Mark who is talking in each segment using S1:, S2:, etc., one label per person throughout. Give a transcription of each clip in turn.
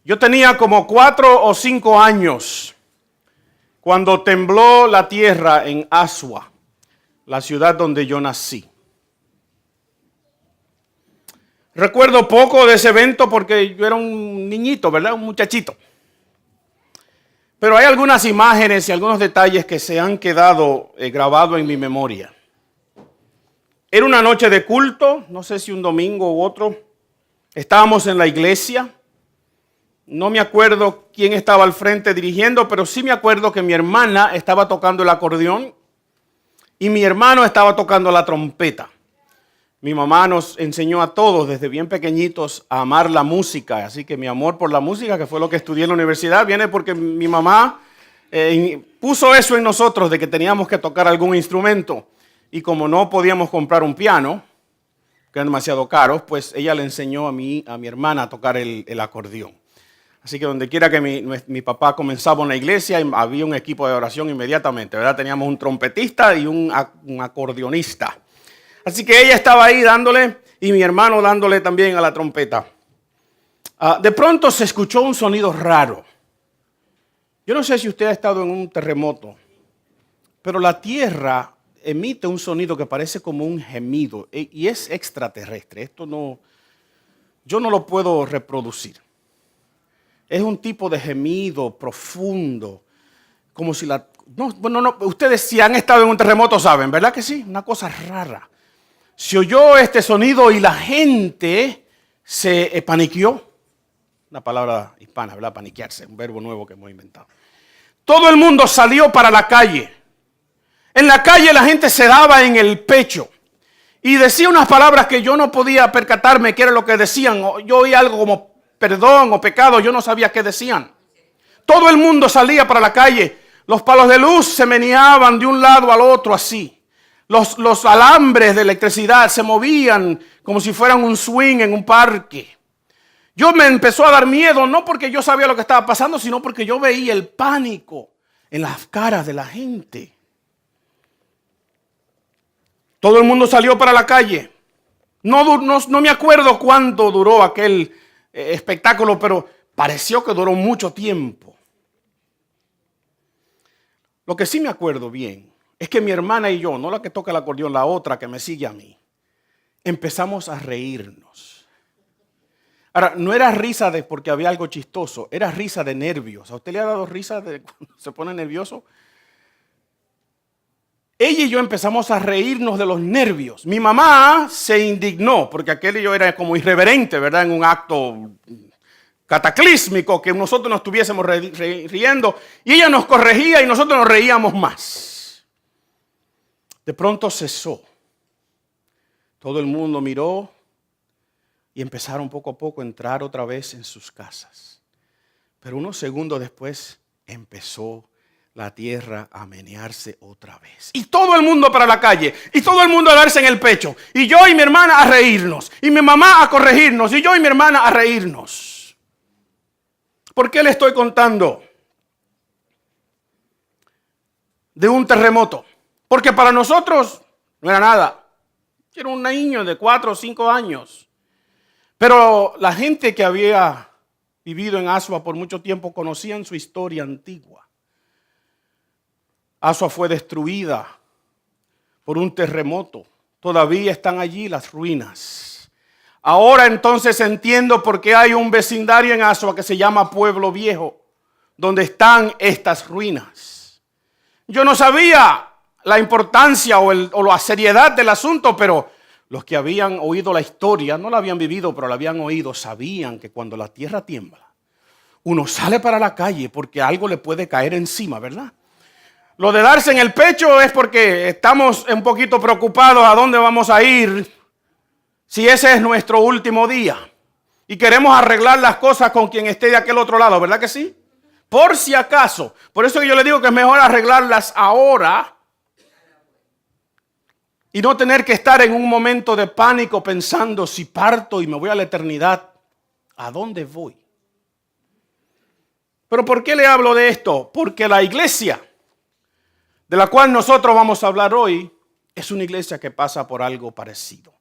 S1: Yo tenía como 4 o 5 años cuando tembló la tierra en Asua, la ciudad donde yo nací. Recuerdo poco de ese evento porque yo era un niñito, ¿verdad? Un muchachito. Pero hay algunas imágenes y algunos detalles que se han quedado grabados en mi memoria. Era una noche de culto, no sé si un domingo u otro. Estábamos en la iglesia. No me acuerdo quién estaba al frente dirigiendo, pero sí me acuerdo que mi hermana estaba tocando el acordeón y mi hermano estaba tocando la trompeta. Mi mamá nos enseñó a todos desde bien pequeñitos a amar la música, así que mi amor por la música, que fue lo que estudié en la universidad, viene porque mi mamá puso eso en nosotros de que teníamos que tocar algún instrumento. Y como no podíamos comprar un piano, que eran demasiado caros, pues ella le enseñó a mi hermana a tocar el acordeón. Así que donde quiera que mi papá comenzaba en la iglesia, había un equipo de oración inmediatamente, ¿verdad? Teníamos un trompetista y un acordeonista. Así que ella estaba ahí dándole y mi hermano dándole también a la trompeta. De pronto se escuchó un sonido raro. Yo no sé si usted ha estado en un terremoto, pero la tierra emite un sonido que parece como un gemido y es extraterrestre. Yo no lo puedo reproducir. Es un tipo de gemido profundo, como si ustedes si han estado en un terremoto saben, ¿verdad que sí? Una cosa rara. Se oyó este sonido y la gente se paniqueó. Una palabra hispana, ¿verdad? Paniquearse, un verbo nuevo que hemos inventado. Todo el mundo salió para la calle. En la calle la gente se daba en el pecho y decía unas palabras que yo no podía percatarme qué era lo que decían. Yo oía algo como perdón o pecado, yo no sabía qué decían. Todo el mundo salía para la calle. Los palos de luz se meneaban de un lado al otro así. Los alambres de electricidad se movían como si fueran un swing en un parque. Yo me empezó a dar miedo, no porque yo sabía lo que estaba pasando, sino porque yo veía el pánico en las caras de la gente. Todo el mundo salió para la calle. No me acuerdo cuánto duró aquel espectáculo, pero pareció que duró mucho tiempo. Lo que sí me acuerdo bien es que mi hermana y yo, no la que toca el acordeón, la otra que me sigue a mí, empezamos a reírnos. Ahora, no era risa de porque había algo chistoso, era risa de nervios. ¿A usted le ha dado risa de cuando se pone nervioso? Ella y yo empezamos a reírnos de los nervios. Mi mamá se indignó porque aquel y yo era como irreverente, ¿verdad? En un acto cataclísmico que nosotros nos estuviésemos riendo y ella nos corregía y nosotros nos reíamos más. De pronto cesó. Todo el mundo miró y empezaron poco a poco a entrar otra vez en sus casas. Pero unos segundos después empezó la tierra a menearse otra vez. Y todo el mundo para la calle. Y todo el mundo a darse en el pecho. Y yo y mi hermana a reírnos. Y mi mamá a corregirnos. Y yo y mi hermana a reírnos. ¿Por qué le estoy contando de un terremoto? Porque para nosotros no era nada. Yo era un niño de 4 o 5 años. Pero la gente que había vivido en Asua por mucho tiempo conocían su historia antigua. Asua fue destruida por un terremoto. Todavía están allí las ruinas. Ahora entonces entiendo por qué hay un vecindario en Asua que se llama Pueblo Viejo, donde están estas ruinas. Yo no sabía la importancia o la seriedad del asunto, pero los que habían oído la historia, no la habían vivido, pero la habían oído, sabían que cuando la tierra tiembla, uno sale para la calle porque algo le puede caer encima, ¿verdad? Lo de darse en el pecho es porque estamos un poquito preocupados a dónde vamos a ir si ese es nuestro último día. Y queremos arreglar las cosas con quien esté de aquel otro lado, ¿verdad que sí? Por si acaso. Por eso yo le digo que es mejor arreglarlas ahora y no tener que estar en un momento de pánico pensando si parto y me voy a la eternidad, ¿a dónde voy? Pero ¿por qué le hablo de esto? Porque la iglesia de la cual nosotros vamos a hablar hoy es una iglesia que pasa por algo parecido.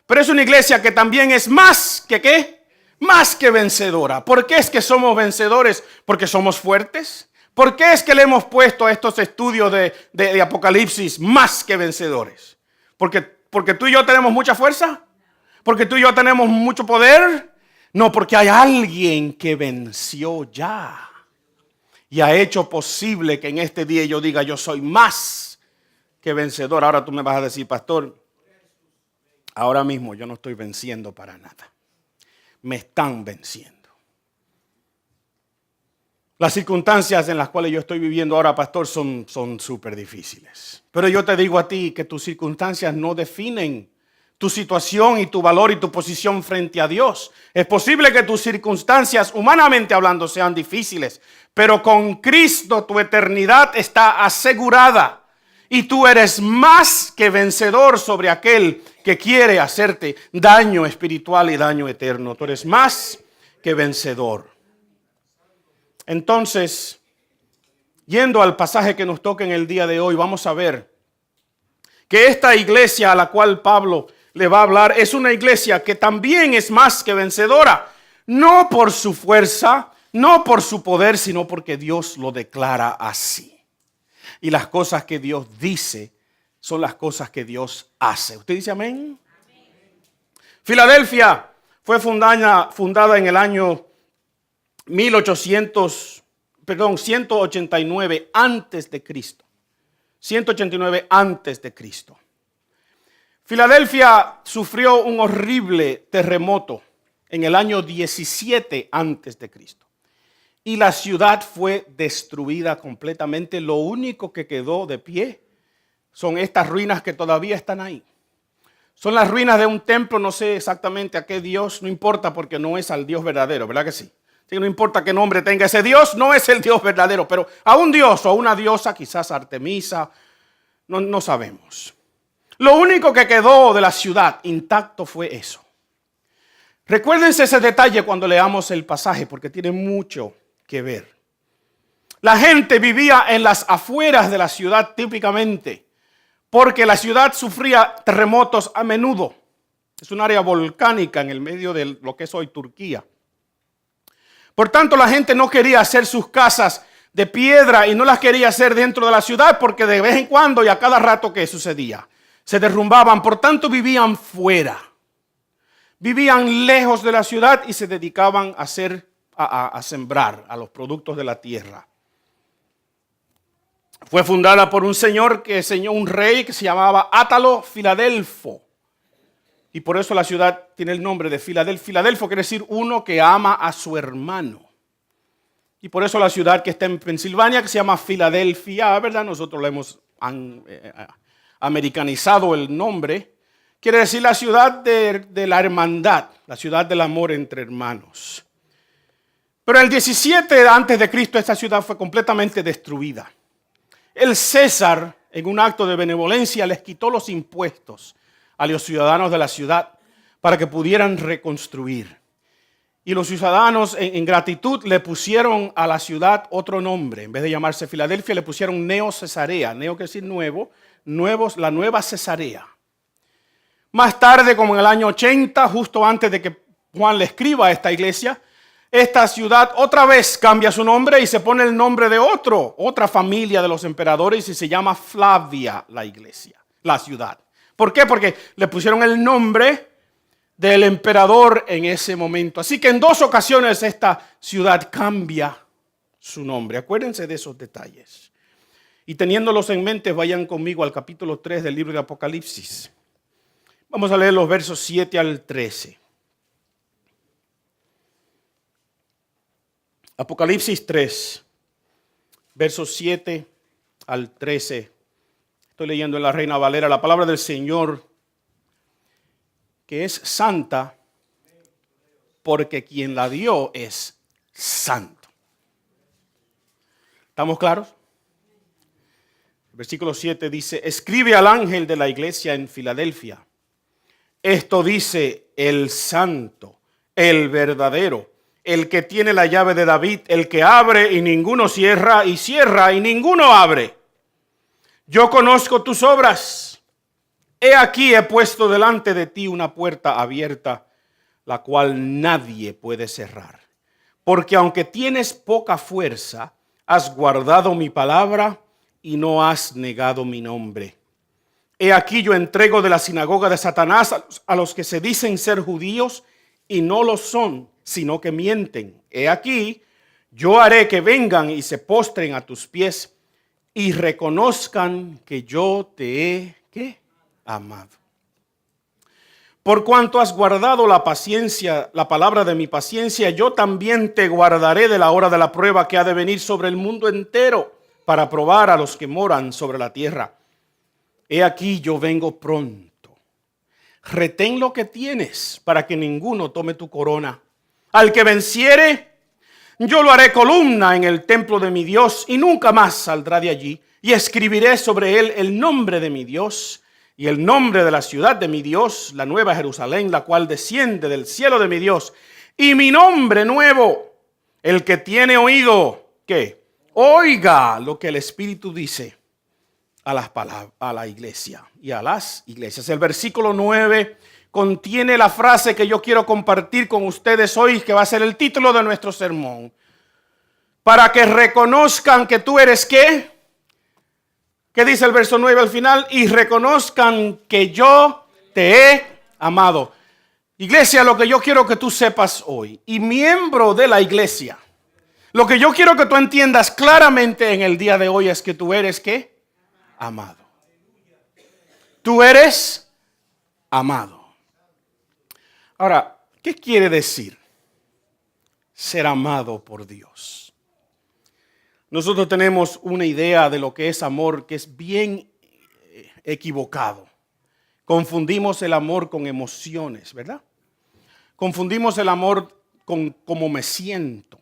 S1: Pero es una iglesia que también es más que ¿qué? más que vencedora. ¿Por qué es que somos vencedores? Porque somos fuertes. ¿Por qué es que le hemos puesto a estos estudios de Apocalipsis más que vencedores? ¿Porque tú y yo tenemos mucha fuerza? ¿Porque tú y yo tenemos mucho poder? No, porque hay alguien que venció ya y ha hecho posible que en este día yo diga, yo soy más que vencedor. Ahora tú me vas a decir, pastor, ahora mismo yo no estoy venciendo para nada. Me están venciendo. Las circunstancias en las cuales yo estoy viviendo ahora, pastor, son súper difíciles. Pero yo te digo a ti que tus circunstancias no definen tu situación y tu valor y tu posición frente a Dios. Es posible que tus circunstancias, humanamente hablando, sean difíciles, pero con Cristo tu eternidad está asegurada. Y tú eres más que vencedor sobre aquel que quiere hacerte daño espiritual y daño eterno. Tú eres más que vencedor. Entonces, yendo al pasaje que nos toca en el día de hoy, vamos a ver que esta iglesia a la cual Pablo le va a hablar es una iglesia que también es más que vencedora, no por su fuerza, no por su poder, sino porque Dios lo declara así. Y las cosas que Dios dice son las cosas que Dios hace. ¿Usted dice amén? Amén. Filadelfia fue fundada en el año 189 antes de Cristo. 189 antes de Cristo. Filadelfia sufrió un horrible terremoto en el año 17 antes de Cristo. Y la ciudad fue destruida completamente. Lo único que quedó de pie son estas ruinas que todavía están ahí. Son las ruinas de un templo, no sé exactamente a qué Dios, no importa porque no es al Dios verdadero, ¿verdad que sí? No importa qué nombre tenga ese Dios, no es el Dios verdadero, pero a un Dios o a una diosa, quizás Artemisa, no sabemos. Lo único que quedó de la ciudad intacto fue eso. Recuérdense ese detalle cuando leamos el pasaje, porque tiene mucho que ver. La gente vivía en las afueras de la ciudad típicamente, porque la ciudad sufría terremotos a menudo. Es un área volcánica en el medio de lo que es hoy Turquía. Por tanto, la gente no quería hacer sus casas de piedra y no las quería hacer dentro de la ciudad porque de vez en cuando y a cada rato que sucedía, se derrumbaban. Por tanto, vivían fuera. Vivían lejos de la ciudad y se dedicaban a sembrar a los productos de la tierra. Fue fundada por un rey que se llamaba Átalo Filadelfo. Y por eso la ciudad tiene el nombre de Filadelfo. Filadelfo quiere decir uno que ama a su hermano. Y por eso la ciudad que está en Pensilvania, que se llama Filadelfia, ¿verdad? Nosotros le hemos americanizado el nombre. Quiere decir la ciudad de la hermandad, la ciudad del amor entre hermanos. Pero el 17 antes de Cristo esta ciudad fue completamente destruida. El César, en un acto de benevolencia, les quitó los impuestos a los ciudadanos de la ciudad para que pudieran reconstruir. Y los ciudadanos en gratitud le pusieron a la ciudad otro nombre. En vez de llamarse Filadelfia le pusieron Neo Cesarea. Neo quiere decir nuevo, la nueva Cesarea. Más tarde, como en el año 80, justo antes de que Juan le escriba a esta iglesia, esta ciudad otra vez cambia su nombre y se pone el nombre de otra familia de los emperadores y se llama Flavia la ciudad. ¿Por qué? Porque le pusieron el nombre del emperador en ese momento. Así que en 2 ocasiones esta ciudad cambia su nombre. Acuérdense de esos detalles. Y teniéndolos en mente, vayan conmigo al capítulo 3 del libro de Apocalipsis. Vamos a leer los versos 7 al 13. Apocalipsis 3, versos 7 al 13. Estoy leyendo en la Reina Valera la palabra del Señor, que es santa, porque quien la dio es santo. ¿Estamos claros? El versículo 7 dice: escribe al ángel de la iglesia en Filadelfia. Esto dice el santo, el verdadero, el que tiene la llave de David, el que abre y ninguno cierra, y cierra y ninguno abre. Yo conozco tus obras. He aquí he puesto delante de ti una puerta abierta, la cual nadie puede cerrar. Porque aunque tienes poca fuerza, has guardado mi palabra y no has negado mi nombre. He aquí yo entrego de la sinagoga de Satanás a los que se dicen ser judíos y no lo son, sino que mienten. He aquí yo haré que vengan y se postren a tus pies y reconozcan que yo te he ¿qué? Amado. Por cuanto has guardado la paciencia, la palabra de mi paciencia, yo también te guardaré de la hora de la prueba que ha de venir sobre el mundo entero para probar a los que moran sobre la tierra. He aquí yo vengo pronto. Retén lo que tienes para que ninguno tome tu corona. Al que venciere, yo lo haré columna en el templo de mi Dios y nunca más saldrá de allí. Y escribiré sobre él el nombre de mi Dios y el nombre de la ciudad de mi Dios, la nueva Jerusalén, la cual desciende del cielo de mi Dios. Y mi nombre nuevo, el que tiene oído, ¿qué? Oiga lo que el Espíritu dice a la iglesia y a las iglesias. El versículo 9 contiene la frase que yo quiero compartir con ustedes hoy, que va a ser el título de nuestro sermón. Para que reconozcan que tú eres ¿qué? ¿Qué dice el verso 9 al final? Y reconozcan que yo te he amado. Iglesia, lo que yo quiero que tú sepas hoy, y miembro de la iglesia, lo que yo quiero que tú entiendas claramente en el día de hoy es que tú eres ¿qué? Amado. Tú eres amado. Ahora, ¿qué quiere decir ser amado por Dios? Nosotros tenemos una idea de lo que es amor que es bien equivocado. Confundimos el amor con emociones, ¿verdad? Confundimos el amor con cómo me siento.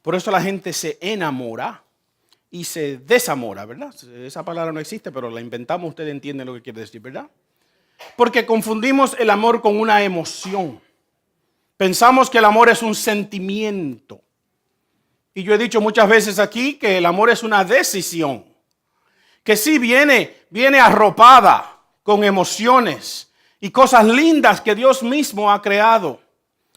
S1: Por eso la gente se enamora y se desamora, ¿verdad? Esa palabra no existe, pero la inventamos, ustedes entienden lo que quiere decir, ¿verdad? Porque confundimos el amor con una emoción. Pensamos que el amor es un sentimiento. Y yo he dicho muchas veces aquí que el amor es una decisión. Que sí viene arropada con emociones y cosas lindas que Dios mismo ha creado.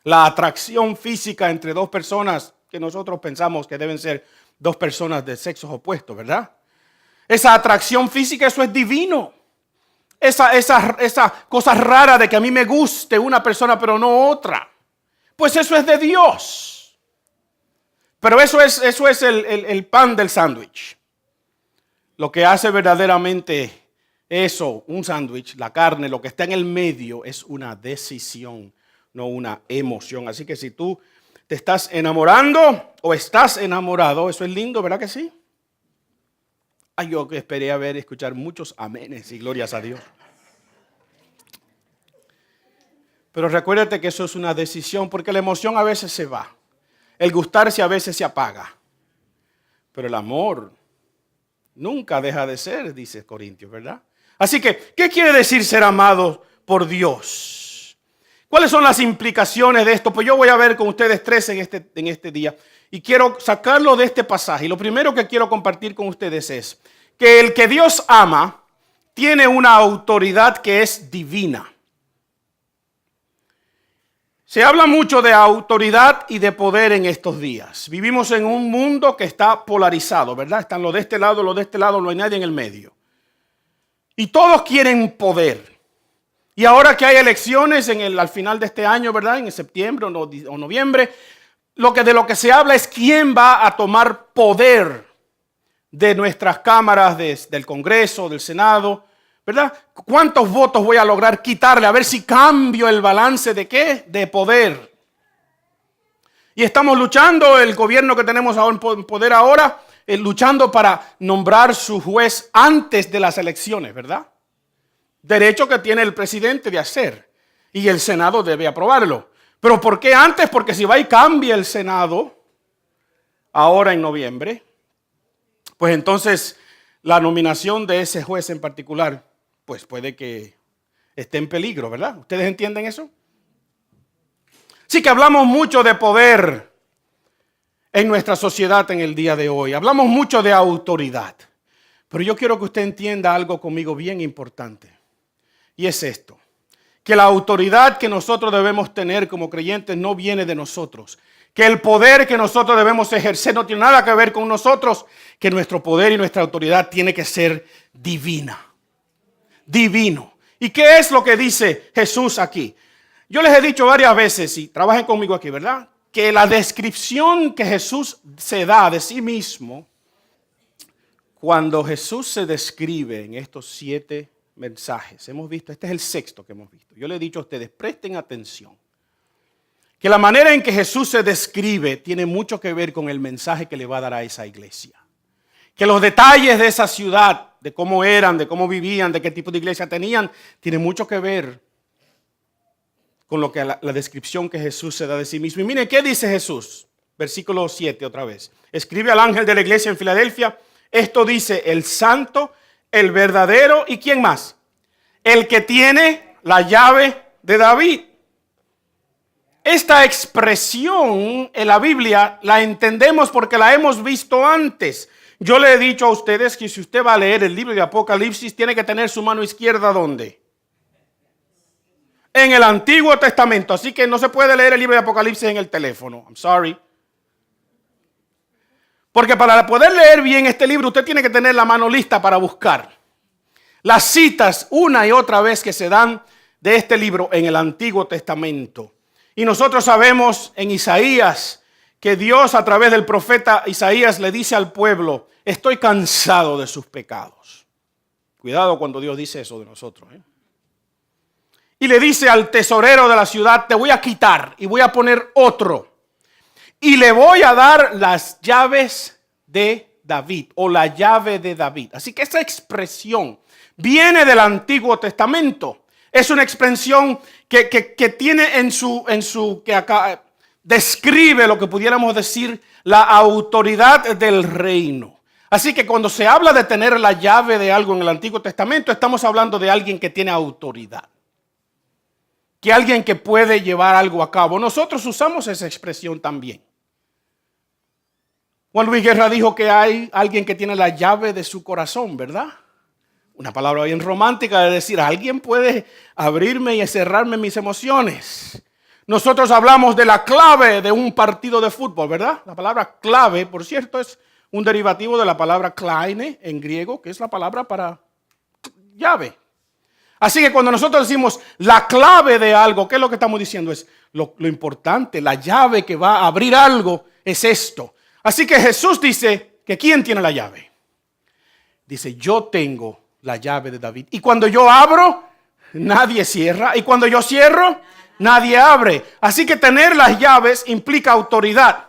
S1: La atracción física entre dos personas que nosotros pensamos que deben ser dos personas de sexos opuestos, ¿verdad? Esa atracción física, eso es divino. Esa cosa rara de que a mí me guste una persona pero no otra. Pues eso es de Dios. Pero eso es el pan del sándwich. Lo que hace verdaderamente eso, un sándwich, la carne, lo que está en el medio es una decisión, no una emoción. Así que si tú te estás enamorando o estás enamorado, eso es lindo, ¿verdad que sí? Ay, yo que esperé escuchar muchos amenes y glorias a Dios. Pero recuérdate que eso es una decisión, porque la emoción a veces se va. El gustarse a veces se apaga. Pero el amor nunca deja de ser, dice Corintios, ¿verdad? Así que, ¿qué quiere decir ser amado por Dios? ¿Cuáles son las implicaciones de esto? Pues yo voy a ver con ustedes tres en este día. Y quiero sacarlo de este pasaje. Y lo primero que quiero compartir con ustedes es que el que Dios ama tiene una autoridad que es divina. Se habla mucho de autoridad y de poder en estos días. Vivimos en un mundo que está polarizado, ¿verdad? Están los de este lado, no hay nadie en el medio. Y todos quieren poder. Y ahora que hay elecciones al final de este año, ¿verdad? En septiembre o noviembre, de lo que se habla es quién va a tomar poder de nuestras cámaras, del Congreso, del Senado, ¿verdad? ¿Cuántos votos voy a lograr quitarle? A ver si cambio el balance de ¿qué? De poder. Y estamos luchando, el gobierno que tenemos ahora en poder ahora, luchando para nombrar su juez antes de las elecciones, ¿verdad? Derecho que tiene el presidente de hacer. Y el Senado debe aprobarlo. ¿Pero por qué antes? Porque si va y cambia el Senado, ahora en noviembre, pues entonces la nominación de ese juez en particular, pues puede que esté en peligro, ¿verdad? ¿Ustedes entienden eso? Sí que hablamos mucho de poder en nuestra sociedad en el día de hoy. Hablamos mucho de autoridad. Pero yo quiero que usted entienda algo conmigo bien importante. Y es esto. que la autoridad que nosotros debemos tener como creyentes no viene de nosotros, que el poder que nosotros debemos ejercer no tiene nada que ver con nosotros, que nuestro poder y nuestra autoridad tiene que ser divina, divino. ¿Y qué es lo que dice Jesús aquí? Yo les he dicho varias veces, y trabajen conmigo aquí, ¿verdad?, que la descripción que Jesús se da de sí mismo, cuando Jesús se describe en estos 7 mensajes, hemos visto, este es el 6º que hemos visto. Yo le he dicho a ustedes, presten atención, que la manera en que Jesús se describe tiene mucho que ver con el mensaje que le va a dar a esa iglesia. Que los detalles de esa ciudad, de cómo eran, de cómo vivían, de qué tipo de iglesia tenían, tiene mucho que ver con lo que la descripción que Jesús se da de sí mismo. Y miren, ¿qué dice Jesús? Versículo 7 otra vez. Escribe al ángel de la iglesia en Filadelfia. Esto dice el santo, el verdadero, ¿y quién más? El que tiene la llave de David. Esta expresión en la Biblia la entendemos porque la hemos visto antes. Yo le he dicho a ustedes que si usted va a leer el libro de Apocalipsis, tiene que tener su mano izquierda ¿dónde? En el Antiguo Testamento. Así que no se puede leer el libro de Apocalipsis en el teléfono. I'm sorry. Porque para poder leer bien este libro, usted tiene que tener la mano lista para buscar las citas una y otra vez que se dan de este libro en el Antiguo Testamento. Y nosotros sabemos en Isaías que Dios a través del profeta Isaías le dice al pueblo, estoy cansado de sus pecados. Cuidado cuando Dios dice eso de nosotros. Y le dice al tesorero de la ciudad, te voy a quitar y voy a poner otro. Y le voy a dar las llaves de David o la llave de David. Así que esa expresión viene del Antiguo Testamento. Es una expresión que tiene que acá describe lo que pudiéramos decir la autoridad del reino. Así que cuando se habla de tener la llave de algo en el Antiguo Testamento, estamos hablando de alguien que tiene autoridad. Que alguien que puede llevar algo a cabo. Nosotros usamos esa expresión también. Juan Luis Guerra dijo que hay alguien que tiene la llave de su corazón, ¿verdad? Una palabra bien romántica de decir, alguien puede abrirme y cerrarme mis emociones. Nosotros hablamos de la clave de un partido de fútbol, ¿verdad? La palabra clave, por cierto, es un derivativo de la palabra kleine en griego, que es la palabra para llave. Así que cuando nosotros decimos la clave de algo, ¿qué es lo que estamos diciendo? Es lo importante, la llave que va a abrir algo es esto. Así que Jesús dice que ¿quién tiene la llave? Dice, yo tengo la llave de David. Y cuando yo abro, nadie cierra. Y cuando yo cierro, nadie abre. Así que tener las llaves implica autoridad.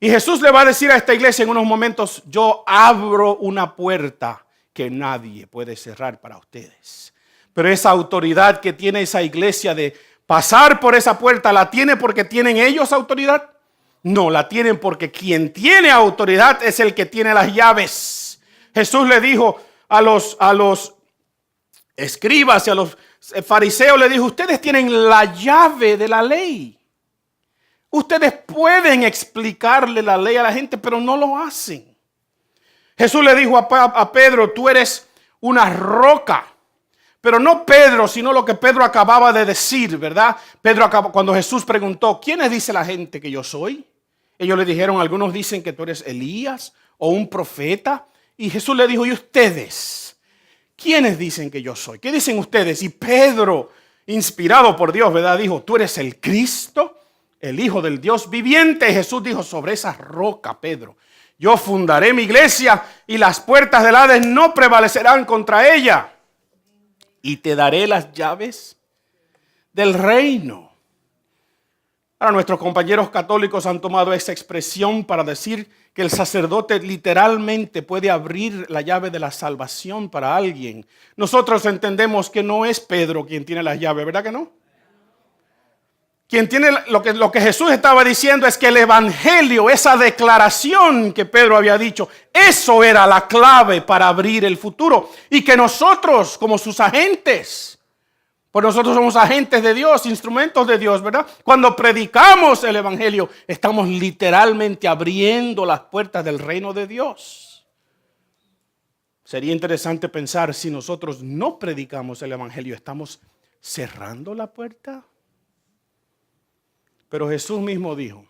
S1: Y Jesús le va a decir a esta iglesia en unos momentos, yo abro una puerta que nadie puede cerrar para ustedes. Pero esa autoridad que tiene esa iglesia de pasar por esa puerta, ¿la tiene porque tienen ellos autoridad? No, la tienen porque quien tiene autoridad es el que tiene las llaves. Jesús le dijo a los escribas y a los fariseos, le dijo, ustedes tienen la llave de la ley. Ustedes pueden explicarle la ley a la gente, pero no lo hacen. Jesús le dijo a Pedro, tú eres una roca. Pero no Pedro, sino lo que Pedro acababa de decir, ¿verdad? Cuando Jesús preguntó, ¿quiénes dice la gente que yo soy? Ellos le dijeron, algunos dicen que tú eres Elías o un profeta. Y Jesús le dijo, ¿y ustedes? ¿Quiénes dicen que yo soy? ¿Qué dicen ustedes? Y Pedro, inspirado por Dios, ¿verdad? Dijo, tú eres el Cristo, el Hijo del Dios viviente. Y Jesús dijo, sobre esa roca, Pedro, yo fundaré mi iglesia y las puertas del Hades no prevalecerán contra ella. Y te daré las llaves del reino. Ahora nuestros compañeros católicos han tomado esa expresión para decir que el sacerdote literalmente puede abrir la llave de la salvación para alguien. Nosotros entendemos que no es Pedro quien tiene las llaves, ¿verdad que no? Quien tiene lo que Jesús estaba diciendo es que el evangelio, esa declaración que Pedro había dicho, eso era la clave para abrir el futuro. Y que nosotros, como sus agentes, pues nosotros somos agentes de Dios, instrumentos de Dios, ¿verdad? Cuando predicamos el evangelio, estamos literalmente abriendo las puertas del reino de Dios. Sería interesante pensar si nosotros no predicamos el evangelio, estamos cerrando la puerta. Pero Jesús mismo dijo,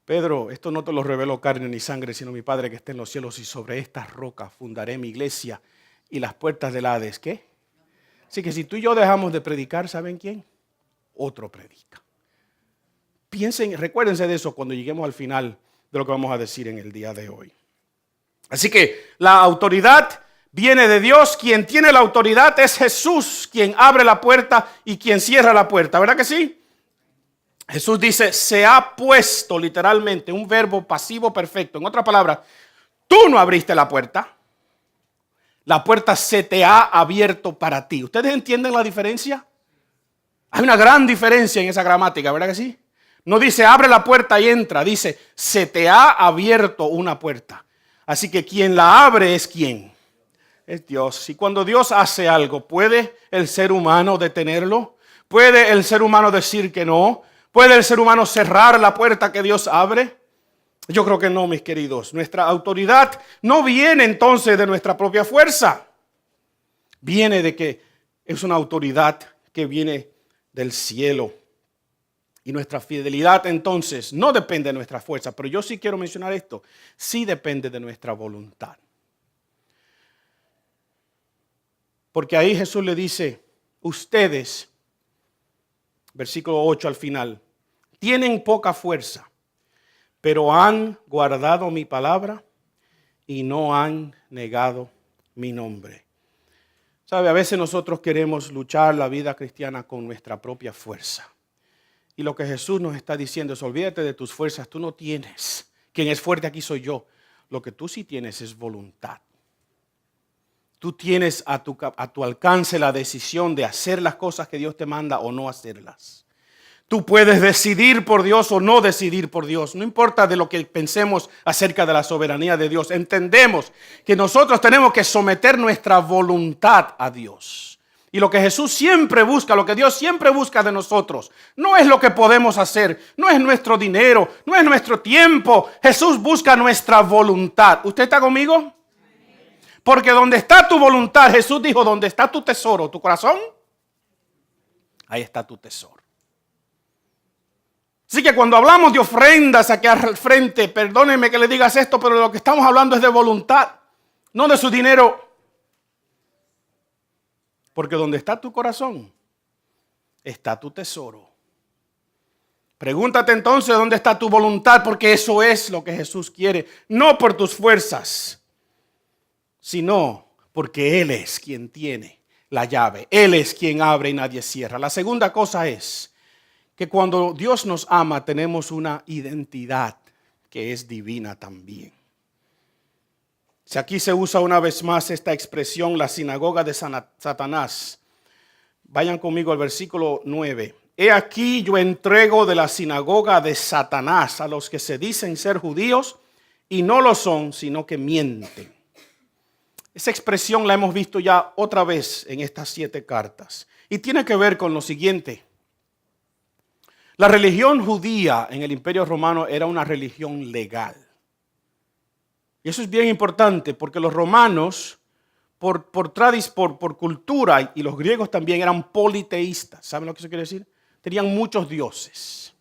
S1: Pedro, esto no te lo reveló carne ni sangre, sino mi Padre que está en los cielos, y sobre estas rocas fundaré mi iglesia y las puertas del Hades, ¿qué? Así que si tú y yo dejamos de predicar, ¿saben quién? Otro predica. Piensen, recuérdense de eso cuando lleguemos al final de lo que vamos a decir en el día de hoy. Así que la autoridad viene de Dios. Quien tiene la autoridad es Jesús, quien abre la puerta y quien cierra la puerta, ¿verdad que sí? Jesús dice, se ha puesto literalmente un verbo pasivo perfecto. En otras palabras, tú no abriste la puerta se te ha abierto para ti. ¿Ustedes entienden la diferencia? Hay una gran diferencia en esa gramática, ¿verdad que sí? No dice abre la puerta y entra, dice se te ha abierto una puerta. Así que quien la abre es ¿quién? Es Dios. Y cuando Dios hace algo, ¿puede el ser humano detenerlo? ¿Puede el ser humano decir que no? ¿Puede el ser humano cerrar la puerta que Dios abre? Yo creo que no, mis queridos. Nuestra autoridad no viene entonces de nuestra propia fuerza. Viene de que es una autoridad que viene del cielo. Y nuestra fidelidad entonces no depende de nuestra fuerza. Pero yo sí quiero mencionar esto. Sí depende de nuestra voluntad. Porque ahí Jesús le dice, ustedes, versículo 8 al final, tienen poca fuerza, pero han guardado mi palabra y no han negado mi nombre. ¿Sabe? A veces nosotros queremos luchar la vida cristiana con nuestra propia fuerza. Y lo que Jesús nos está diciendo es, olvídate de tus fuerzas, tú no tienes. Quien es fuerte aquí soy yo. Lo que tú sí tienes es voluntad. Tú tienes a tu alcance la decisión de hacer las cosas que Dios te manda o no hacerlas. Tú puedes decidir por Dios o no decidir por Dios. No importa de lo que pensemos acerca de la soberanía de Dios. Entendemos que nosotros tenemos que someter nuestra voluntad a Dios. Y lo que Jesús siempre busca, lo que Dios siempre busca de nosotros, no es lo que podemos hacer, no es nuestro dinero, no es nuestro tiempo. Jesús busca nuestra voluntad. ¿Usted está conmigo? Porque donde está tu voluntad, Jesús dijo, donde está tu tesoro, tu corazón, ahí está tu tesoro. Así que cuando hablamos de ofrendas aquí al frente, perdónenme que le digas esto, pero lo que estamos hablando es de voluntad, no de su dinero. Porque donde está tu corazón, está tu tesoro. Pregúntate entonces dónde está tu voluntad, porque eso es lo que Jesús quiere. No por tus fuerzas, sino porque Él es quien tiene la llave. Él es quien abre y nadie cierra. La segunda cosa es que cuando Dios nos ama tenemos una identidad que es divina también. Si aquí se usa una vez más esta expresión, la sinagoga de Satanás. Vayan conmigo al versículo 9. He aquí yo entrego de la sinagoga de Satanás a los que se dicen ser judíos y no lo son, sino que mienten. Esa expresión la hemos visto ya otra vez en estas 7 cartas. Y tiene que ver con lo siguiente. La religión judía en el Imperio Romano era una religión legal. Y eso es bien importante porque los romanos, por cultura, y los griegos también eran politeístas. ¿Saben lo que eso quiere decir? Tenían muchos dioses.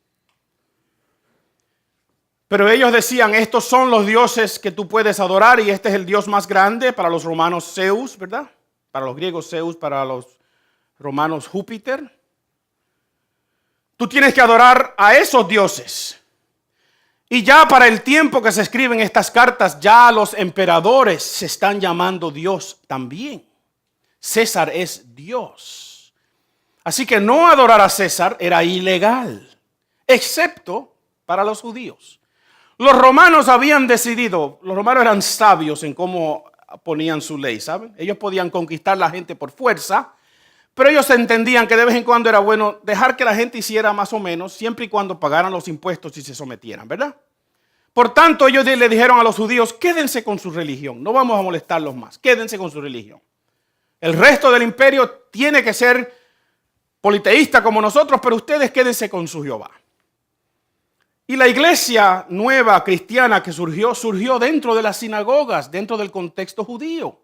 S1: Pero ellos decían, estos son los dioses que tú puedes adorar y este es el dios más grande. Para los romanos Zeus, ¿verdad? Para los griegos Zeus, para los romanos Júpiter. Tú tienes que adorar a esos dioses. Y ya para el tiempo que se escriben estas cartas, ya los emperadores se están llamando Dios también. César es Dios. Así que no adorar a César era ilegal, excepto para los judíos. Los romanos habían decidido, los romanos eran sabios en cómo ponían su ley, ¿saben? Ellos podían conquistar a la gente por fuerza, pero ellos entendían que de vez en cuando era bueno dejar que la gente hiciera más o menos, siempre y cuando pagaran los impuestos y se sometieran, ¿verdad? Por tanto, ellos le dijeron a los judíos, quédense con su religión, no vamos a molestarlos más, quédense con su religión. El resto del imperio tiene que ser politeísta como nosotros, pero ustedes quédense con su Jehová. Y la iglesia nueva cristiana que surgió dentro de las sinagogas, dentro del contexto judío,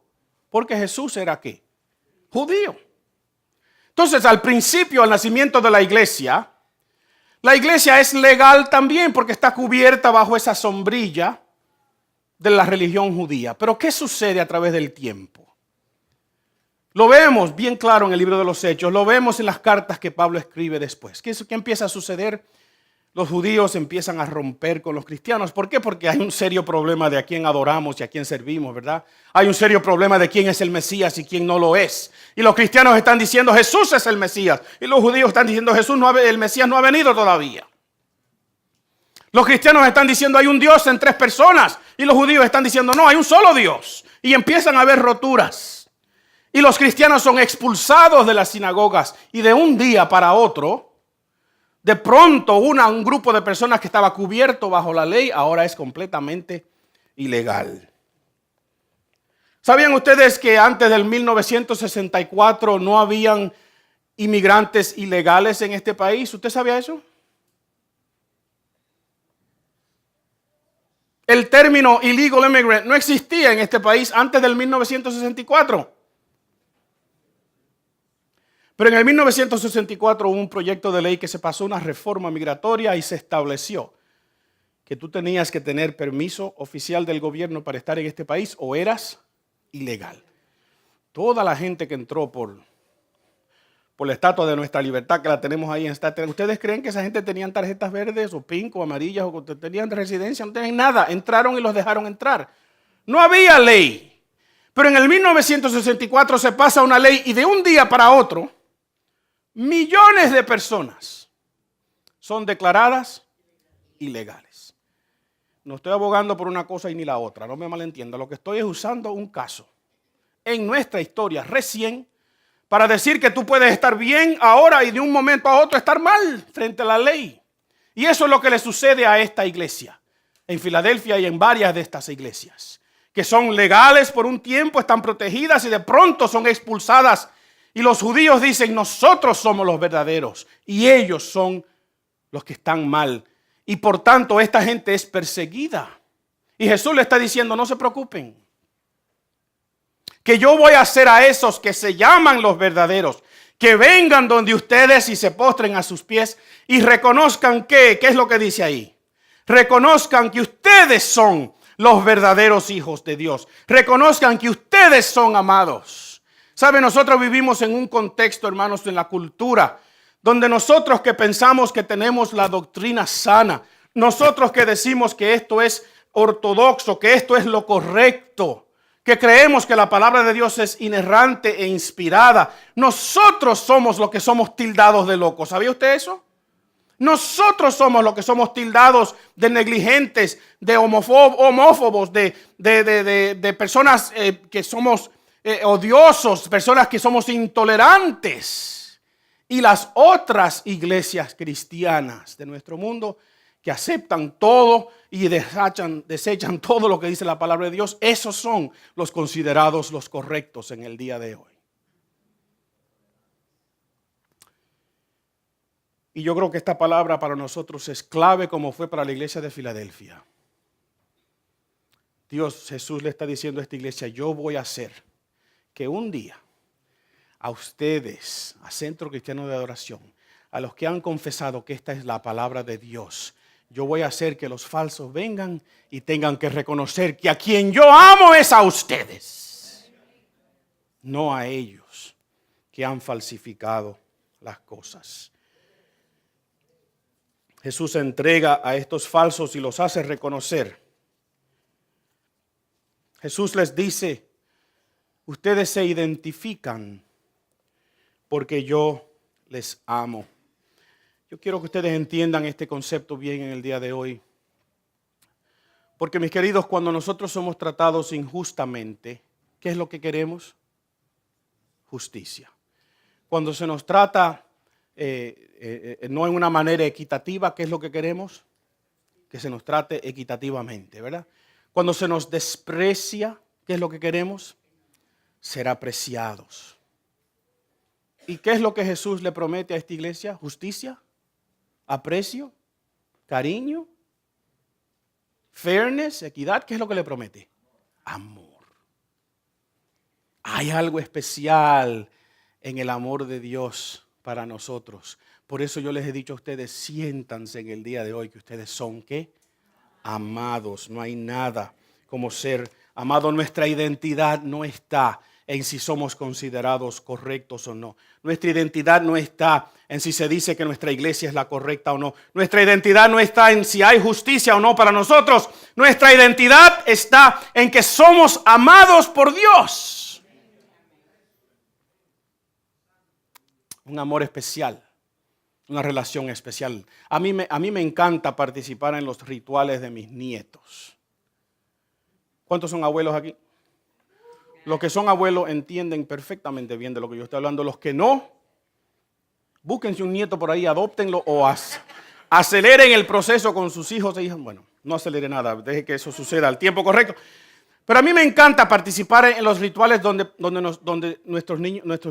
S1: porque Jesús era ¿qué? Judío. Entonces, al principio, al nacimiento de la iglesia es legal también porque está cubierta bajo esa sombrilla de la religión judía. Pero ¿qué sucede a través del tiempo? Lo vemos bien claro en el libro de los Hechos, lo vemos en las cartas que Pablo escribe después. ¿Qué empieza a suceder? Los judíos empiezan a romper con los cristianos. ¿Por qué? Porque hay un serio problema de a quién adoramos y a quién servimos, ¿verdad? Hay un serio problema de quién es el Mesías y quién no lo es. Y los cristianos están diciendo Jesús es el Mesías. Y los judíos están diciendo el Mesías no ha venido todavía. Los cristianos están diciendo hay un Dios en 3 personas. Y los judíos están diciendo no, hay un solo Dios. Y empiezan a haber roturas. Y los cristianos son expulsados de las sinagogas. Y de un día para otro, de pronto un grupo de personas que estaba cubierto bajo la ley ahora es completamente ilegal. ¿Sabían ustedes que antes del 1964 no habían inmigrantes ilegales en este país? ¿Usted sabía eso? El término illegal immigrant no existía en este país antes del 1964. Pero en el 1964 hubo un proyecto de ley que se pasó una reforma migratoria y se estableció que tú tenías que tener permiso oficial del gobierno para estar en este país o eras ilegal. Toda la gente que entró por la estatua de nuestra libertad, que la tenemos ahí en esta. ¿Ustedes creen que esa gente tenían tarjetas verdes o pink o amarillas o tenían residencia? No tenían nada. Entraron y los dejaron entrar. No había ley. Pero en el 1964 se pasa una ley y de un día para otro, millones de personas son declaradas ilegales. No estoy abogando por una cosa y ni la otra, no me malentienda. Lo que estoy es usando un caso en nuestra historia recién para decir que tú puedes estar bien ahora y de un momento a otro estar mal frente a la ley. Y eso es lo que le sucede a esta iglesia en Filadelfia y en varias de estas iglesias, que son legales por un tiempo, están protegidas y de pronto son expulsadas. Y los judíos dicen, nosotros somos los verdaderos y ellos son los que están mal. Y por tanto esta gente es perseguida. Y Jesús le está diciendo, no se preocupen, que yo voy a hacer a esos que se llaman los verdaderos, que vengan donde ustedes y se postren a sus pies y reconozcan ¿qué es lo que dice ahí? Reconozcan que ustedes son los verdaderos hijos de Dios. Reconozcan que ustedes son amados. ¿Sabe? Nosotros vivimos en un contexto, hermanos, en la cultura, donde nosotros que pensamos que tenemos la doctrina sana, nosotros que decimos que esto es ortodoxo, que esto es lo correcto, que creemos que la palabra de Dios es inerrante e inspirada, nosotros somos los que somos tildados de locos. ¿Sabía usted eso? Nosotros somos los que somos tildados de negligentes, de homófobos, de personas que somos odiosos, personas que somos intolerantes. Y las otras iglesias cristianas de nuestro mundo que aceptan todo y desechan todo lo que dice la palabra de Dios, esos son los considerados los correctos en el día de hoy. Y yo creo que esta palabra para nosotros es clave como fue para la iglesia de Filadelfia. Jesús le está diciendo a esta iglesia, yo voy a hacer que un día a ustedes, a Centro Cristiano de Adoración, a los que han confesado que esta es la palabra de Dios, yo voy a hacer que los falsos vengan y tengan que reconocer que a quien yo amo es a ustedes, no a ellos que han falsificado las cosas. Jesús entrega a estos falsos y los hace reconocer. Jesús les dice, ustedes se identifican porque yo les amo. Yo quiero que ustedes entiendan este concepto bien en el día de hoy. Porque mis queridos, cuando nosotros somos tratados injustamente, ¿qué es lo que queremos? Justicia. Cuando se nos trata no en una manera equitativa, ¿qué es lo que queremos? Que se nos trate equitativamente, ¿verdad? Cuando se nos desprecia, ¿qué es lo que queremos? Ser apreciados. ¿Y qué es lo que Jesús le promete a esta iglesia? Justicia, aprecio, cariño, fairness, equidad. ¿Qué es lo que le promete? Amor. Hay algo especial en el amor de Dios para nosotros. Por eso yo les he dicho a ustedes, siéntanse en el día de hoy que ustedes son, ¿qué? Amados. No hay nada como ser amado. Nuestra identidad no está en si somos considerados correctos o no. Nuestra identidad no está en si se dice que nuestra iglesia es la correcta o no. Nuestra identidad no está en si hay justicia o no para nosotros. Nuestra identidad está en que somos amados por Dios. Un amor especial, una relación especial. A mí me encanta participar en los rituales de mis nietos. ¿Cuántos son abuelos aquí? Los que son abuelos entienden perfectamente bien de lo que yo estoy hablando. Los que no, búsquense un nieto por ahí, adóptenlo o aceleren el proceso con sus hijos e hijas. Bueno, no acelere nada, deje que eso suceda al tiempo correcto. Pero a mí me encanta participar en los rituales donde nuestros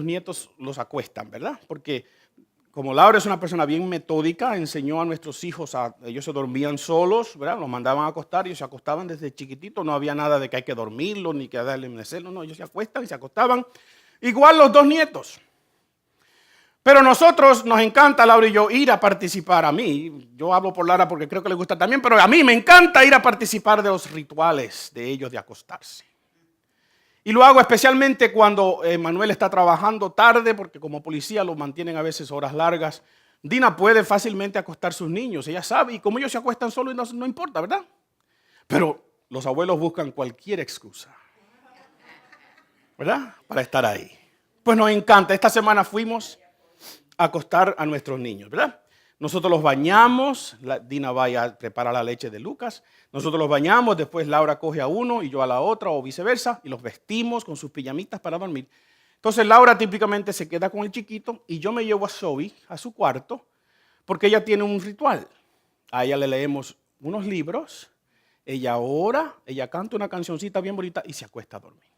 S1: nietos los acuestan, ¿verdad? Porque como Laura es una persona bien metódica, enseñó a nuestros hijos, ellos se dormían solos, ¿verdad? Los mandaban a acostar, ellos se acostaban desde chiquititos, no había nada de que hay que dormirlos ni que darle mecerlos, no, ellos se acuestan y se acostaban. Igual los dos nietos. Pero nosotros nos encanta, Laura y yo, ir a participar. A mí, yo hablo por Laura porque creo que le gusta también, pero a mí me encanta ir a participar de los rituales de ellos de acostarse. Y lo hago especialmente cuando Manuel está trabajando tarde, porque como policía lo mantienen a veces horas largas. Dina puede fácilmente acostar sus niños, ella sabe, y como ellos se acuestan solos no importa, ¿verdad? Pero los abuelos buscan cualquier excusa, ¿verdad? Para estar ahí. Pues nos encanta. Esta semana fuimos a acostar a nuestros niños, ¿verdad? Nosotros los bañamos, Dina va y prepara la leche de Lucas, nosotros los bañamos, después Laura coge a uno y yo a la otra o viceversa y los vestimos con sus pijamitas para dormir. Entonces Laura típicamente se queda con el chiquito y yo me llevo a Zoe a su cuarto porque ella tiene un ritual. A ella le leemos unos libros, ella ora, ella canta una cancioncita bien bonita y se acuesta a dormir.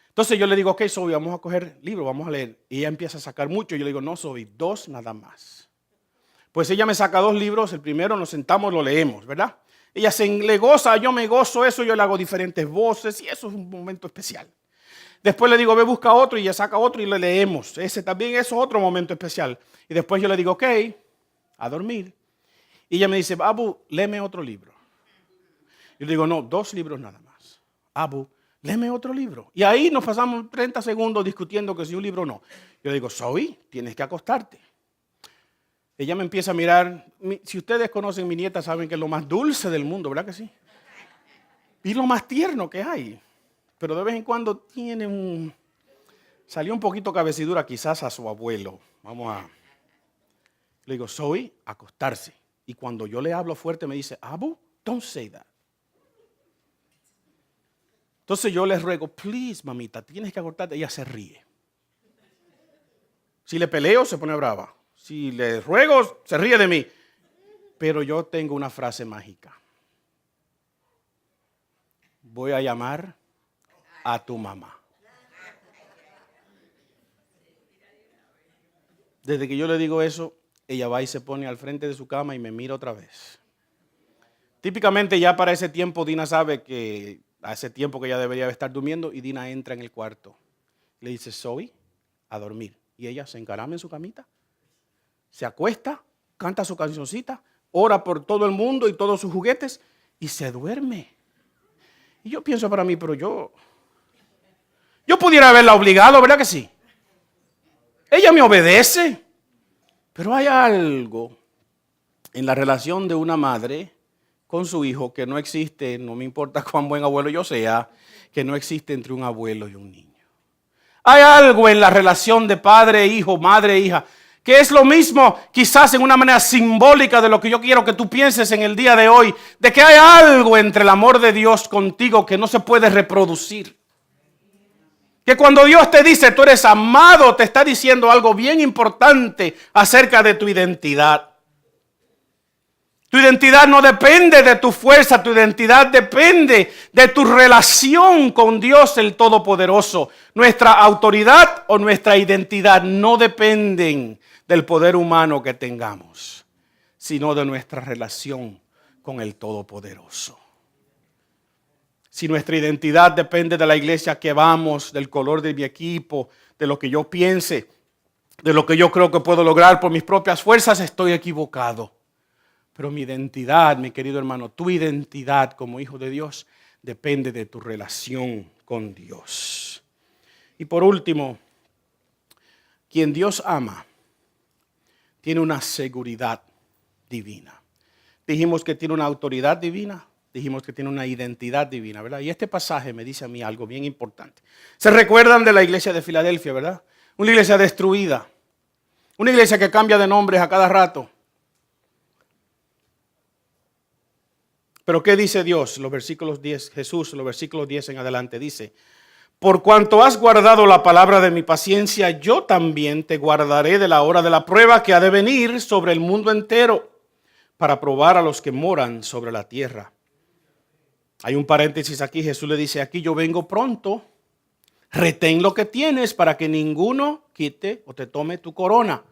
S1: Entonces yo le digo, ok, Zoe, vamos a coger libros, vamos a leer. Y ella empieza a sacar mucho. Yo le digo, no, Zoe, 2 nada más. Pues ella me saca 2 libros, el primero nos sentamos, lo leemos, ¿verdad? Ella le goza, yo me gozo eso, yo le hago diferentes voces y eso es un momento especial. Después le digo, ve, busca otro y ella saca otro y le leemos. Ese también es otro momento especial. Y después yo le digo, ok, a dormir. Y ella me dice, Abu, léeme otro libro. Yo le digo, no, 2 libros nada más. Abu, léeme otro libro. Y ahí nos pasamos 30 segundos discutiendo que si un libro o no. Yo le digo, Zoe, tienes que acostarte. Ella me empieza a mirar. Si ustedes conocen a mi nieta, saben que es lo más dulce del mundo, ¿verdad que sí? Y lo más tierno que hay. Pero de vez en cuando salió un poquito cabecidura quizás a su abuelo. Le digo, Zoe, acostarse. Y cuando yo le hablo fuerte me dice, Abu, don't say that. Entonces yo les ruego, please, mamita, tienes que acostarte. Ella se ríe. Si le peleo, se pone brava. Si le ruego, se ríe de mí. Pero yo tengo una frase mágica. Voy a llamar a tu mamá. Desde que yo le digo eso, ella va y se pone al frente de su cama y me mira otra vez. Típicamente ya para ese tiempo Dina sabe que hace tiempo que ella debería estar durmiendo y Dina entra en el cuarto. Le dice, Zoe, a dormir. Y ella se encarama en su camita. Se acuesta, canta su cancioncita, ora por todo el mundo y todos sus juguetes y se duerme. Y yo pienso para mí, pero yo pudiera haberla obligado, ¿verdad que sí? Ella me obedece, pero hay algo en la relación de una madre con su hijo que no existe, no me importa cuán buen abuelo yo sea, que no existe entre un abuelo y un niño. Hay algo en la relación de padre e hijo, madre e hija, que es lo mismo, quizás en una manera simbólica de lo que yo quiero que tú pienses en el día de hoy, de que hay algo entre el amor de Dios contigo que no se puede reproducir. Que cuando Dios te dice tú eres amado, te está diciendo algo bien importante acerca de tu identidad. Tu identidad no depende de tu fuerza, tu identidad depende de tu relación con Dios el Todopoderoso. Nuestra autoridad o nuestra identidad no dependen del poder humano que tengamos, sino de nuestra relación con el Todopoderoso. Si nuestra identidad depende de la iglesia que vamos, del color de mi equipo, de lo que yo piense, de lo que yo creo que puedo lograr por mis propias fuerzas, estoy equivocado. Pero mi identidad, mi querido hermano, tu identidad como hijo de Dios depende de tu relación con Dios. Y por último, quien Dios ama tiene una seguridad divina. Dijimos que tiene una autoridad divina, dijimos que tiene una identidad divina, ¿verdad? Y este pasaje me dice a mí algo bien importante. ¿Se recuerdan de la iglesia de Filadelfia, verdad? Una iglesia destruida, una iglesia que cambia de nombres a cada rato. Pero ¿qué dice Dios? Los versículos 10, Jesús, los versículos 10 en adelante dice: por cuanto has guardado la palabra de mi paciencia, yo también te guardaré de la hora de la prueba que ha de venir sobre el mundo entero, para probar a los que moran sobre la tierra. Hay un paréntesis aquí. Jesús le dice: aquí yo vengo pronto. Retén lo que tienes para que ninguno quite o te tome tu corona.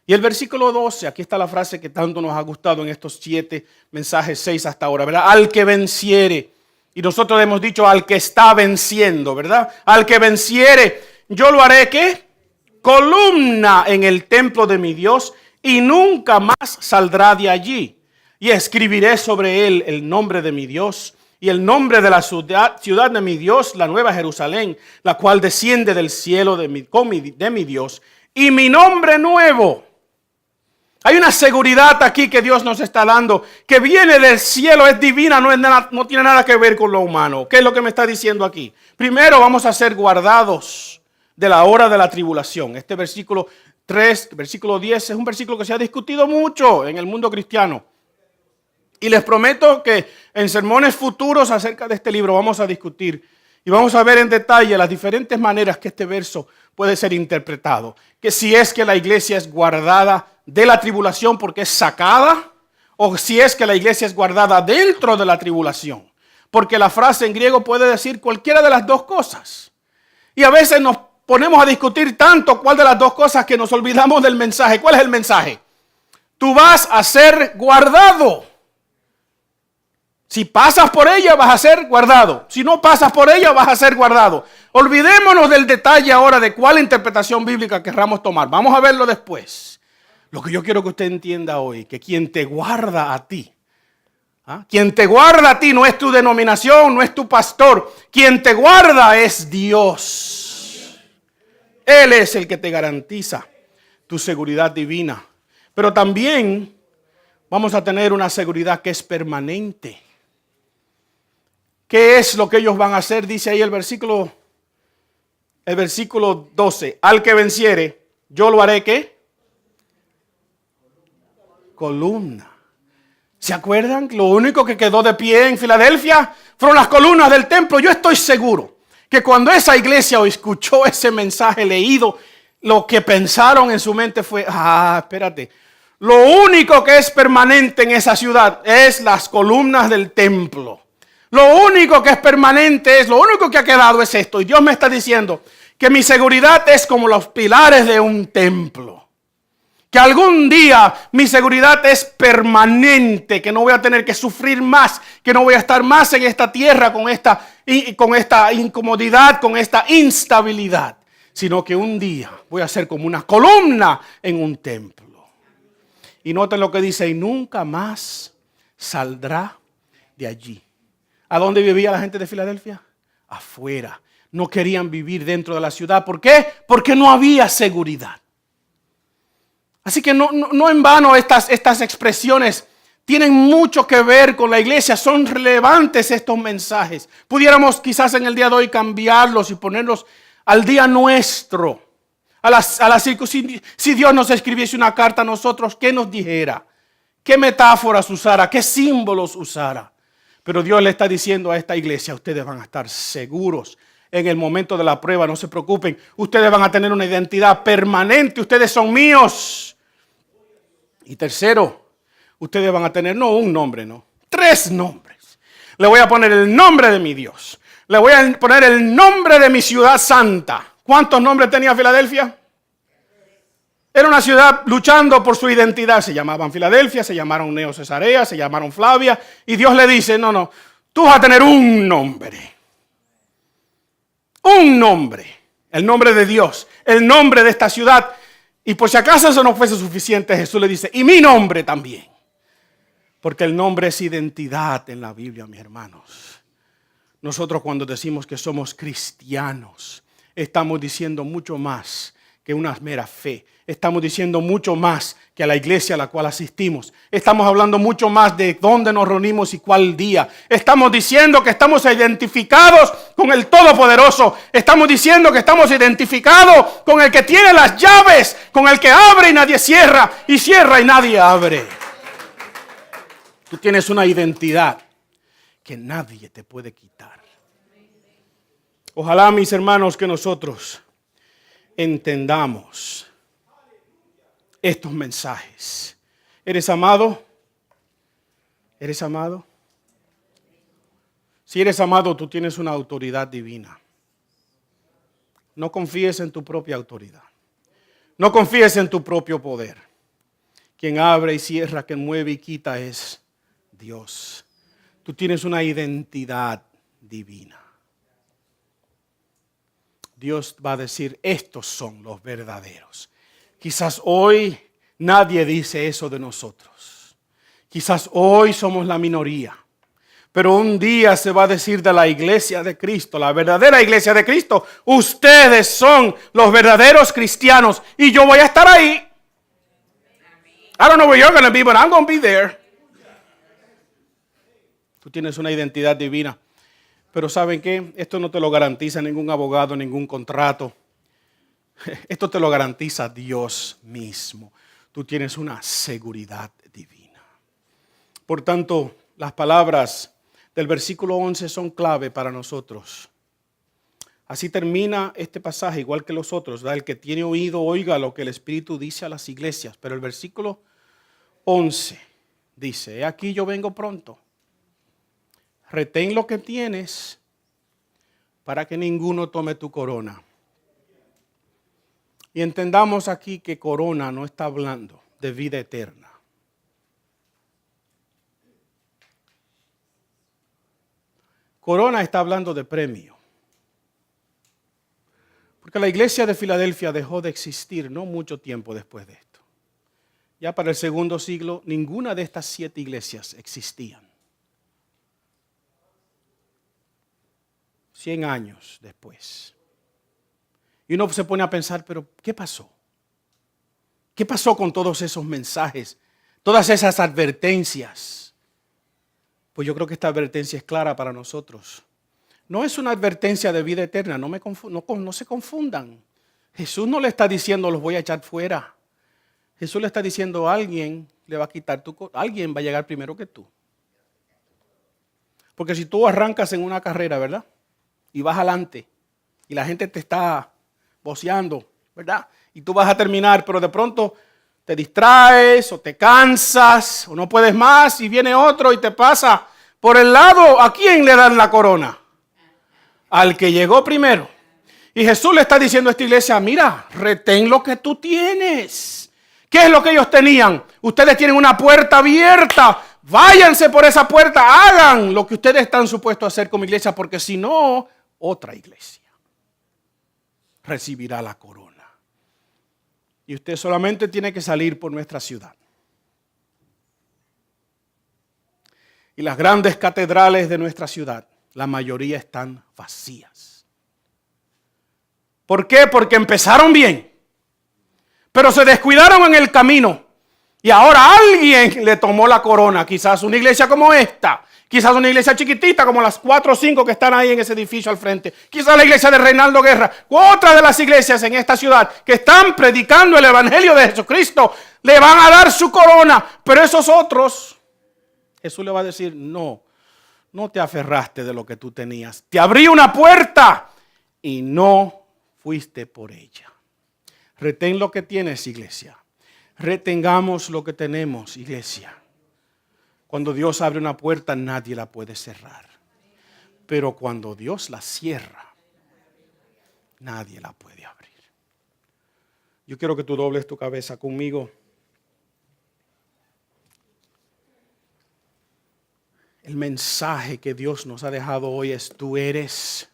S1: Y el versículo 12, aquí está la frase que tanto nos ha gustado en estos 7 mensajes, 6 hasta ahora, ¿verdad? Al que venciere. Y nosotros hemos dicho al que está venciendo, ¿verdad? Al que venciere, yo lo haré, ¿qué? Columna en el templo de mi Dios, y nunca más saldrá de allí. Y escribiré sobre él el nombre de mi Dios y el nombre de la ciudad de mi Dios, la nueva Jerusalén, la cual desciende del cielo de mi Dios, y mi nombre nuevo. Hay una seguridad aquí que Dios nos está dando, que viene del cielo, es divina, no tiene nada que ver con lo humano. ¿Qué es lo que me está diciendo aquí? Primero, vamos a ser guardados de la hora de la tribulación. Este versículo 3, versículo 10, es un versículo que se ha discutido mucho en el mundo cristiano. Y les prometo que en sermones futuros acerca de este libro vamos a discutir y vamos a ver en detalle las diferentes maneras que este verso puede ser interpretado. Que si es que la iglesia es guardada de la tribulación porque es sacada, o si es que la iglesia es guardada dentro de la tribulación. Porque la frase en griego puede decir cualquiera de las dos cosas. Y a veces nos ponemos a discutir tanto cuál de las dos cosas que nos olvidamos del mensaje. ¿Cuál es el mensaje? Tú vas a ser guardado. Si pasas por ella vas a ser guardado. Si no pasas por ella vas a ser guardado. Olvidémonos del detalle ahora de cuál interpretación bíblica querramos tomar. Vamos a verlo después. Lo que yo quiero que usted entienda hoy, que quien te guarda a ti, quien te guarda a ti no es tu denominación, no es tu pastor. Quien te guarda es Dios. Él es el que te garantiza tu seguridad divina. Pero también vamos a tener una seguridad que es permanente. ¿Qué es lo que ellos van a hacer? Dice ahí el versículo 12. Al que venciere, yo lo haré, ¿qué? Columna. ¿Se acuerdan? Lo único que quedó de pie en Filadelfia fueron las columnas del templo. Yo estoy seguro que cuando esa iglesia escuchó ese mensaje leído, lo que pensaron en su mente fue: espérate. Lo único que es permanente en esa ciudad es las columnas del templo. Lo único que es permanente lo único que ha quedado es esto. Y Dios me está diciendo que mi seguridad es como los pilares de un templo. Que algún día mi seguridad es permanente, que no voy a tener que sufrir más, que no voy a estar más en esta tierra con esta incomodidad, con esta instabilidad, sino que un día voy a ser como una columna en un templo. Y noten lo que dice: y nunca más saldrá de allí. ¿A dónde vivía la gente de Filadelfia? Afuera. No querían vivir dentro de la ciudad. ¿Por qué? Porque no había seguridad. Así que no en vano estas expresiones tienen mucho que ver con la iglesia. Son relevantes estos mensajes. Pudiéramos quizás en el día de hoy cambiarlos y ponerlos al día nuestro. A la circunstancia. Si Dios nos escribiese una carta a nosotros, ¿qué nos dijera? ¿Qué metáforas usara? ¿Qué símbolos usara? Pero Dios le está diciendo a esta iglesia: ustedes van a estar seguros en el momento de la prueba, no se preocupen. Ustedes van a tener una identidad permanente, ustedes son míos. Y tercero, ustedes van a tener no un nombre, no, 3 nombres. Le voy a poner el nombre de mi Dios. Le voy a poner el nombre de mi ciudad santa. ¿Cuántos nombres tenía Filadelfia? Era una ciudad luchando por su identidad. Se llamaban Filadelfia, se llamaron Neo Cesarea, se llamaron Flavia. Y Dios le dice: no, Tú vas a tener un nombre. Un nombre. El nombre de Dios. El nombre de esta ciudad. Y por si acaso eso no fuese suficiente, Jesús le dice, y mi nombre también. Porque el nombre es identidad en la Biblia, mis hermanos. Nosotros cuando decimos que somos cristianos, estamos diciendo mucho más que una mera fe. Estamos diciendo mucho más que a la iglesia a la cual asistimos. Estamos hablando mucho más de dónde nos reunimos y cuál día. Estamos diciendo que estamos identificados con el Todopoderoso. Estamos diciendo que estamos identificados con el que tiene las llaves, con el que abre y nadie cierra, y cierra y nadie abre. Tú tienes una identidad que nadie te puede quitar. Ojalá, mis hermanos, que nosotros entendamos estos mensajes. ¿Eres amado? ¿Eres amado? Si eres amado, tú tienes una autoridad divina. No confíes en tu propia autoridad. No confíes en tu propio poder. Quien abre y cierra, quien mueve y quita es Dios. Tú tienes una identidad divina. Dios va a decir, estos son los verdaderos. Quizás hoy nadie dice eso de nosotros. Quizás hoy somos la minoría. Pero un día se va a decir de la iglesia de Cristo, la verdadera iglesia de Cristo, ustedes son los verdaderos cristianos y yo voy a estar ahí. I don't know where you're going to be, but I'm going to be there. Tú tienes una identidad divina. Pero ¿saben qué? Esto no te lo garantiza ningún abogado, ningún contrato. Esto te lo garantiza Dios mismo. Tú tienes una seguridad divina. Por tanto, las palabras del versículo 11 son clave para nosotros. Así termina este pasaje, igual que los otros. El que tiene oído, oiga lo que el Espíritu dice a las iglesias. Pero el versículo 11 dice, he aquí yo vengo pronto. Retén lo que tienes para que ninguno tome tu corona. Y entendamos aquí que corona no está hablando de vida eterna. Corona está hablando de premio. Porque la iglesia de Filadelfia dejó de existir no mucho tiempo después de esto. Ya para el segundo siglo, ninguna de estas 7 iglesias existían. 100 años después. Y uno se pone a pensar, pero ¿qué pasó? ¿Qué pasó con todos esos mensajes? Todas esas advertencias. Pues yo creo que esta advertencia es clara para nosotros. No es una advertencia de vida eterna, no se confundan. Jesús no le está diciendo los voy a echar fuera. Jesús le está diciendo alguien le va a quitar alguien va a llegar primero que tú. Porque si tú arrancas en una carrera, ¿verdad? Y vas adelante y la gente te está voceando, ¿verdad? Y tú vas a terminar, pero de pronto te distraes o te cansas o no puedes más y viene otro y te pasa por el lado. ¿A quién le dan la corona? Al que llegó primero. Y Jesús le está diciendo a esta iglesia, mira, retén lo que tú tienes. ¿Qué es lo que ellos tenían? Ustedes tienen una puerta abierta. Váyanse por esa puerta, hagan lo que ustedes están supuestos a hacer como iglesia, porque si no, otra iglesia recibirá la corona. Y usted solamente tiene que salir por nuestra ciudad. Y las grandes catedrales de nuestra ciudad, la mayoría están vacías. ¿Por qué? Porque empezaron bien, pero se descuidaron en el camino. Y ahora alguien le tomó la corona. Quizás una iglesia como esta. Quizás una iglesia chiquitita como las 4 o 5 que están ahí en ese edificio al frente. Quizás la iglesia de Reinaldo Guerra. Otra de las iglesias en esta ciudad que están predicando el evangelio de Jesucristo. Le van a dar su corona. Pero esos otros, Jesús le va a decir, no te aferraste de lo que tú tenías. Te abrí una puerta y no fuiste por ella. Retén lo que tienes, iglesia. Retengamos lo que tenemos, iglesia. Cuando Dios abre una puerta, nadie la puede cerrar. Pero cuando Dios la cierra, nadie la puede abrir. Yo quiero que tú dobles tu cabeza conmigo. El mensaje que Dios nos ha dejado hoy es: tú eres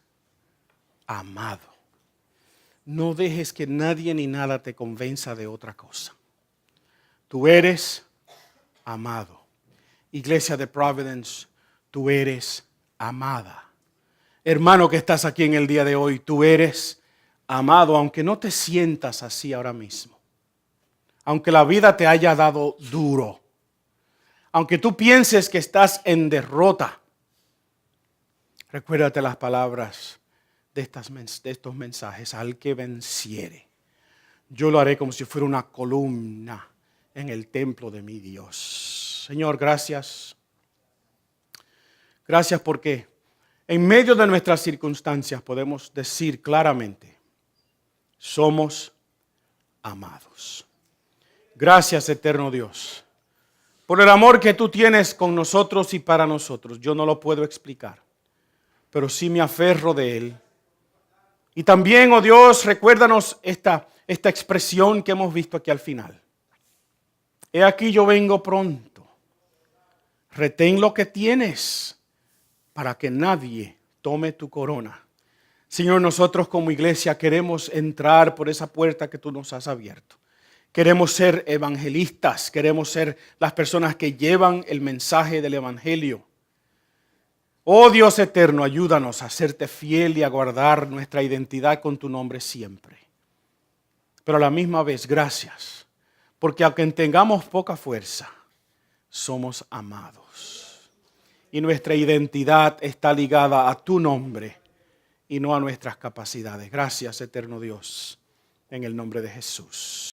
S1: amado. No dejes que nadie ni nada te convenza de otra cosa. Tú eres amado. Iglesia de Providence, tú eres amada. Hermano que estás aquí en el día de hoy, tú eres amado, aunque no te sientas así ahora mismo. Aunque la vida te haya dado duro. Aunque tú pienses que estás en derrota. Recuérdate las palabras de estos mensajes: al que venciere, yo lo haré como si fuera una columna en el templo de mi Dios. Señor, gracias. Gracias porque en medio de nuestras circunstancias podemos decir claramente: somos amados. Gracias, eterno Dios, por el amor que tú tienes con nosotros y para nosotros. Yo no lo puedo explicar, pero sí me aferro de él. Y también, oh Dios, recuérdanos esta expresión que hemos visto aquí al final. He aquí yo vengo pronto. Retén lo que tienes para que nadie tome tu corona. Señor, nosotros como iglesia queremos entrar por esa puerta que tú nos has abierto. Queremos ser evangelistas, queremos ser las personas que llevan el mensaje del evangelio. Oh Dios eterno, ayúdanos a serte fiel y a guardar nuestra identidad con tu nombre siempre. Pero a la misma vez, gracias, porque aunque tengamos poca fuerza, somos amados. Y nuestra identidad está ligada a tu nombre y no a nuestras capacidades. Gracias, eterno Dios, en el nombre de Jesús.